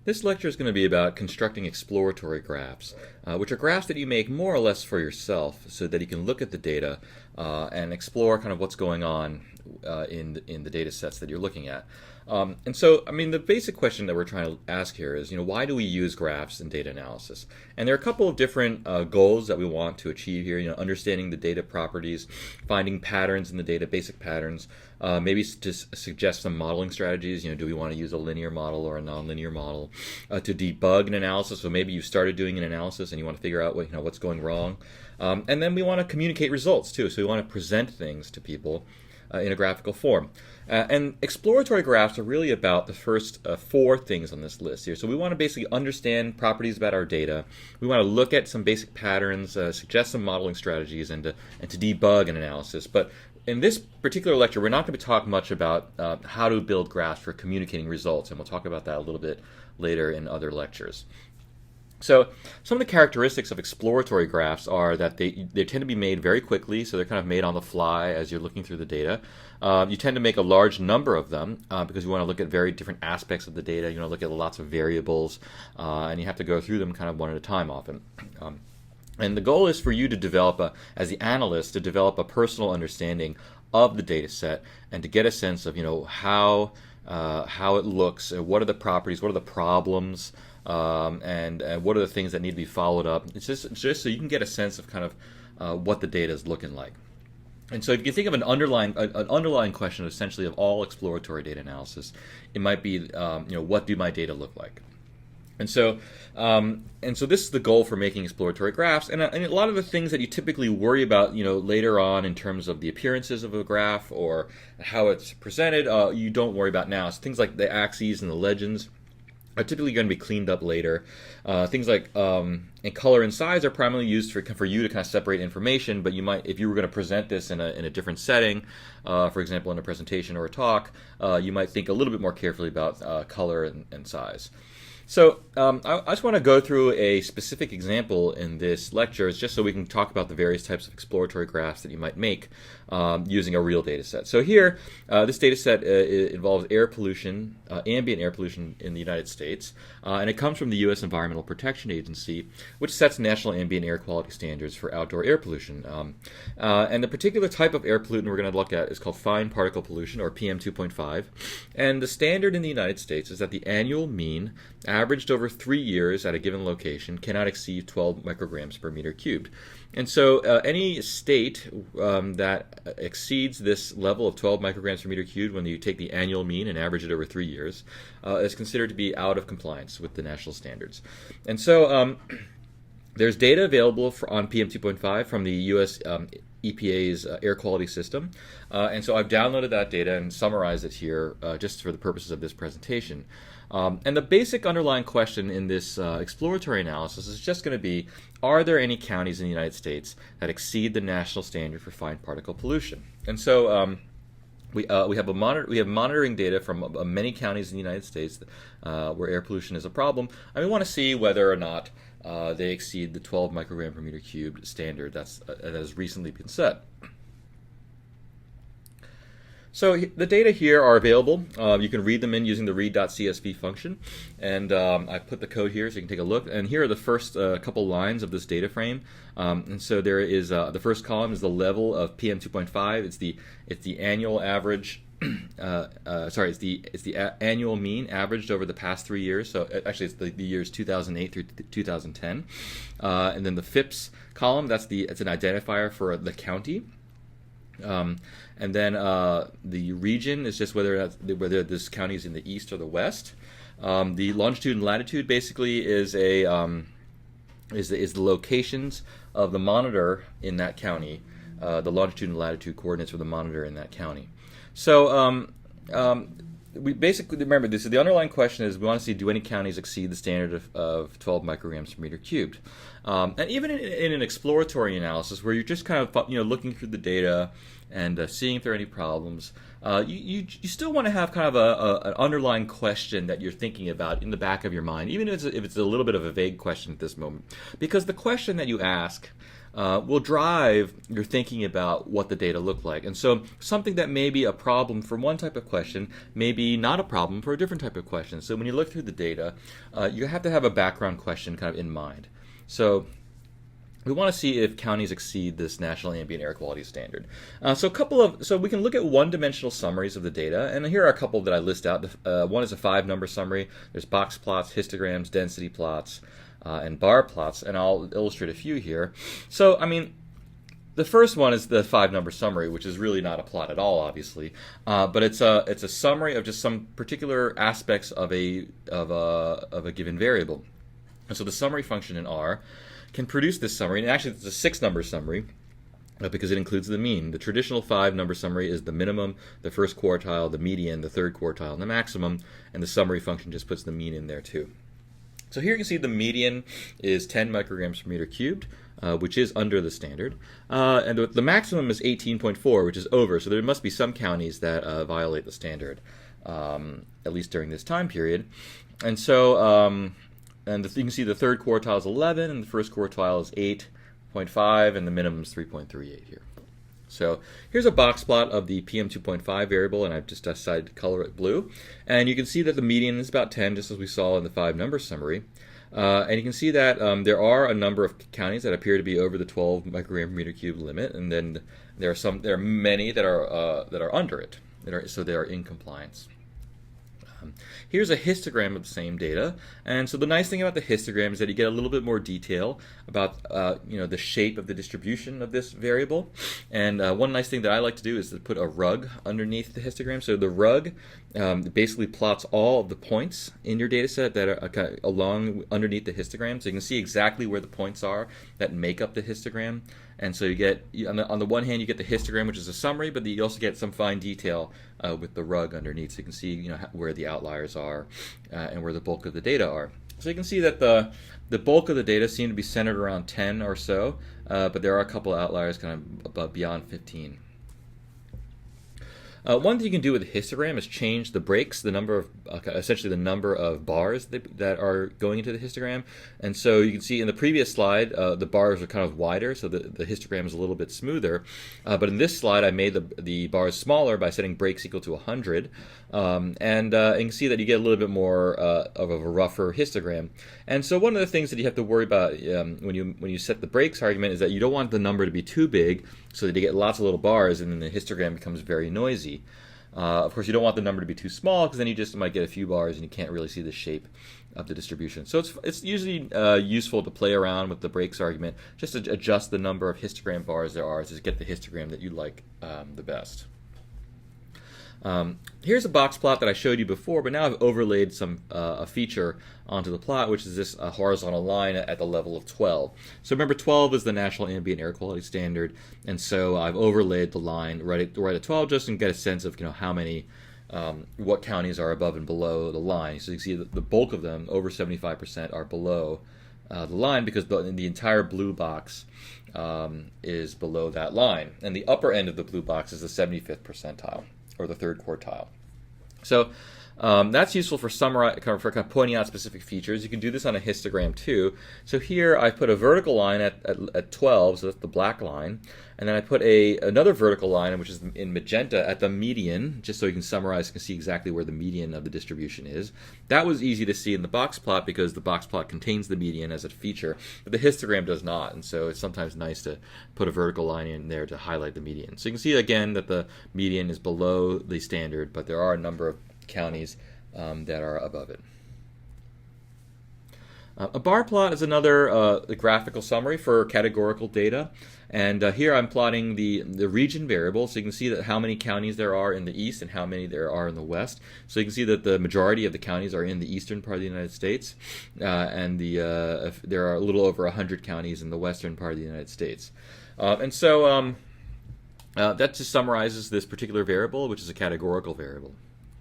This lecture is going to be about constructing exploratory graphs, which are graphs that you make more or less for yourself so that you can look at the data and explore kind of what's going on in the data sets that you're looking at. And so, I mean, the basic question that we're trying to ask here is, why do we use graphs in data analysis? And there are a couple of different goals that we want to achieve here, understanding the data properties, finding patterns in the data, basic patterns, maybe just suggest some modeling strategies. Do we want to use a linear model or a nonlinear model to debug an analysis? So maybe you started doing an analysis and you want to figure out what's going wrong. And then we want to communicate results too. So we want to present things to people in a graphical form. And exploratory graphs are really about the first four things on this list here. So we want to basically understand properties about our data. We want to look at some basic patterns, suggest some modeling strategies, and to debug an analysis. But in this particular lecture, we're not going to talk much about how to build graphs for communicating results, and we'll talk about that a little bit later in other lectures. So some of the characteristics of exploratory graphs are that they tend to be made very quickly, so they're kind of made on the fly as you're looking through the data. You tend to make a large number of them because you want to look at very different aspects of the data. You want to look at lots of variables, and you have to go through them kind of one at a time often. And the goal is for you to develop, as the analyst, to develop a personal understanding of the data set and to get a sense of how it looks, what are the properties, what are the problems, and what are the things that need to be followed up. It's just so you can get a sense of kind of what the data is looking like. And so if you think of an underlying question essentially of all exploratory data analysis, it might be what do my data look like? And so this is the goal for making exploratory graphs. And a lot of the things that you typically worry about, later on in terms of the appearances of a graph or how it's presented, you don't worry about now. So things like the axes and the legends are typically going to be cleaned up later. Things like and color and size are primarily used for you to kind of separate information, but you might, if you were going to present this in a different setting, for example in a presentation or a talk, you might think a little bit more carefully about color and size. So I just want to go through a specific example in this lecture, just so we can talk about the various types of exploratory graphs that you might make using a real data set. So here, this data set involves air pollution, ambient air pollution in the United States, and it comes from the U.S. Environmental Protection Agency, which sets national ambient air quality standards for outdoor air pollution. And the particular type of air pollutant we're going to look at is called fine particle pollution, or PM2.5. And the standard in the United States is that the annual mean averaged over 3 years at a given location cannot exceed 12 micrograms per meter cubed. And so any state that exceeds this level of 12 micrograms per meter cubed when you take the annual mean and average it over 3 years is considered to be out of compliance with the national standards. And so there's data available on PM2.5 from the U.S. EPA's air quality system. And so I've downloaded that data and summarized it here just for the purposes of this presentation. And the basic underlying question in this exploratory analysis is just going to be, are there any counties in the United States that exceed the national standard for fine particle pollution? And so we have monitoring data from many counties in the United States where air pollution is a problem, and we want to see whether or not they exceed the 12 microgram per meter cubed standard that has recently been set. So the data here are available. You can read them in using the read.csv function, and I put the code here so you can take a look. And here are the first couple lines of this data frame. And so there is the first column is the level of PM2.5. It's the annual average. It's the annual mean averaged over the past 3 years. So actually, it's the years 2008 through 2010. And then the FIPS column, it's an identifier for the county. And then the region is just whether this county is in the east or the west. The longitude and latitude basically is the locations of the monitor in that county, the longitude and latitude coordinates for the monitor in that county. So we basically remember this. The underlying question is we want to see, do any counties exceed the standard of 12 micrograms per meter cubed? And even in an exploratory analysis where you're just kind of looking through the data and seeing if there are any problems, you still want to have kind of an underlying question that you're thinking about in the back of your mind, even if it's a little bit of a vague question at this moment, because the question that you ask will drive your thinking about what the data look like. And so something that may be a problem for one type of question may be not a problem for a different type of question. So when you look through the data, you have to have a background question kind of in mind. So we want to see if counties exceed this national ambient air quality standard. So we can look at one-dimensional summaries of the data, and here are a couple that I list out. One is a 5-number summary. There's box plots, histograms, density plots, and bar plots, and I'll illustrate a few here. So, I mean, the first one is the 5-number summary, which is really not a plot at all, obviously, but it's a summary of just some particular aspects of a given variable. And so the summary function in R can produce this summary, and actually it's a 6-number summary because it includes the mean. The traditional 5-number summary is the minimum, the first quartile, the median, the third quartile, and the maximum, and the summary function just puts the mean in there too. So here you can see the median is 10 micrograms per meter cubed, which is under the standard, and the maximum is 18.4, which is over, so there must be some counties that violate the standard, at least during this time period. And so you can see the third quartile is 11, and the first quartile is 8.5, and the minimum is 3.38 here. So here's a box plot of the PM2.5 variable, and I've just decided to color it blue. And you can see that the median is about 10, just as we saw in the 5-number summary. And you can see that there are a number of counties that appear to be over the 12 microgram per meter cube limit, and then there are many that are under it, so they are in compliance. Here's a histogram of the same data, and so the nice thing about the histogram is that you get a little bit more detail about the shape of the distribution of this variable. And one nice thing that I like to do is to put a rug underneath the histogram. So the rug basically plots all of the points in your data set that are along underneath the histogram, so you can see exactly where the points are that make up the histogram. And so you get, on the one hand, you get the histogram, which is a summary, but you also get some fine detail with the rug underneath, so you can see where the outliers are and where the bulk of the data are. So you can see that the bulk of the data seem to be centered around 10 or so, but there are a couple of outliers kind of beyond 15. One thing you can do with a histogram is change the breaks, the number of, essentially the number of bars that are going into the histogram. And so you can see in the previous slide, the bars are kind of wider, so the histogram is a little bit smoother. But in this slide, I made the bars smaller by setting breaks equal to 100. And you can see that you get a little bit more of a rougher histogram. And so one of the things that you have to worry about when you set the breaks argument is that you don't want the number to be too big so that you get lots of little bars and then the histogram becomes very noisy. Of course, you don't want the number to be too small because then you just might get a few bars and you can't really see the shape of the distribution. So it's usually useful to play around with the breaks argument just to adjust the number of histogram bars there are to get the histogram that you like the best. Here's a box plot that I showed you before, but now I've overlaid a feature onto the plot, which is this horizontal line at the level of 12. So remember, 12 is the National Ambient Air Quality Standard, and so I've overlaid the line right at 12 just to get a sense of how many, what counties are above and below the line. So you can see that the bulk of them, over 75%, are below the line because the entire blue box is below that line, and the upper end of the blue box is the 75th percentile, or the third quartile. So that's useful for pointing out specific features. You can do this on a histogram too. So here I put a vertical line at 12, so that's the black line, and then I put another vertical line, which is in magenta, at the median, just so you can summarize and see exactly where the median of the distribution is. That was easy to see in the box plot because the box plot contains the median as a feature, but the histogram does not, and so it's sometimes nice to put a vertical line in there to highlight the median. So you can see again that the median is below the standard, but there are a number of counties that are above it. A bar plot is another graphical summary for categorical data, and here I'm plotting the region variable, so you can see that how many counties there are in the east and how many there are in the west. So you can see that the majority of the counties are in the eastern part of the United States, and there are a little over 100 counties in the western part of the United States. And so that just summarizes this particular variable, which is a categorical variable.